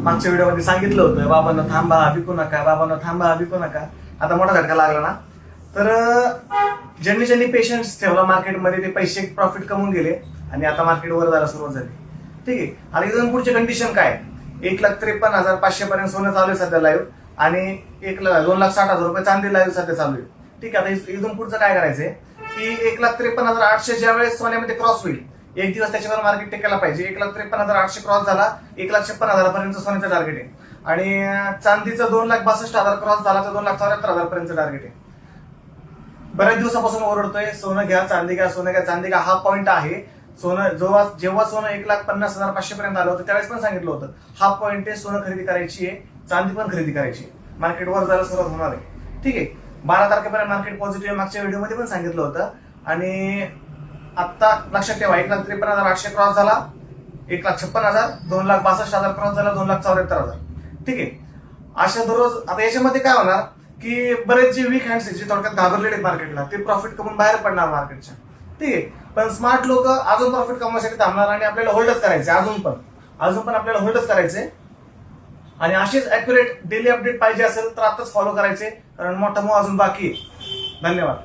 मागच्या व्हिडिओमध्ये सांगितलं होतं, बाबांना थांबा विकू नका, बाबांना थांबा विकू नका. आता मोठा झटका लागला ना. तर ज्यांनी ज्यांनी पेशन्स ठेवला मार्केटमध्ये ते पैसे प्रॉफिट कमवून गेले आणि आता मार्केट वर जायला सुरुवात झाली. ठीक आहे. आता इथून पुढचे कंडिशन काय, 1,53,500 पर्यंत सोनं चालू आहे सध्या लाईव्ह आणि 2,60,000 रुपये चांदी लाईव्ह सध्या चालू आहे. ठीक आहे. आता इथून पुढचं काय करायचंय की 1,53,800 ज्या वेळेस सोन्यामध्ये क्रॉस होईल, एक दिवस त्याच्यावर मार्केट टेकायला पाहिजे. 1,53,800 क्रॉस झाला, 1,56,000 पर्यंत सोन्याचं टार्गेट आहे आणि चांदीचं 2,62,000 क्रॉस झाला तर 2,74,000 पर्यंत टार्गेट आहे. बऱ्याच दिवसापासून ओरडतोय सोनं घ्या चांदी घ्या, सोनं घ्या चांदी घ्या. हा पॉईंट आहे. सोनं जेव्हा सोनं 1,50,500 पर्यंत आलं होतं त्यावेळेस पण सांगितलं होतं हा पॉईंट आहे, सोनं खरेदी करायची आहे, चांदी पण खरेदी करायची आहे, मार्केट वर जायला सुरुवात होणार आहे. ठीक आहे. 12 तारखेपर्यंत मार्केट पॉझिटिव्ह आहे, मागच्या व्हिडिओमध्ये पण सांगितलं होतं. आणि आता लक्षात ठेवा 1,53,800 क्रॉस झाला, 1,56,000, 2,62,000 क्रॉस झाला, 2,74,000. ठीक आहे. अशा दररोज आता याच्यामध्ये काय होणार की बरेच जे वीक हँड्स जे थोडक्यात घाबरलेले मार्केटला ते प्रॉफिट कमवून बाहेर पडणार मार्केटच्या. ठीक आहे. पण स्मार्ट लोक अजून प्रॉफिट कमवण्यासाठी थांबणार आणि आपल्याला होल्डच करायचे, अजून पण आपल्याला होल्डच करायचे. आणि असेच अॅक्युरेट डेली अपडेट पाहिजे असेल तर आताच फॉलो करायचे, कारण मोठा मूव अजून बाकी आहे. धन्यवाद.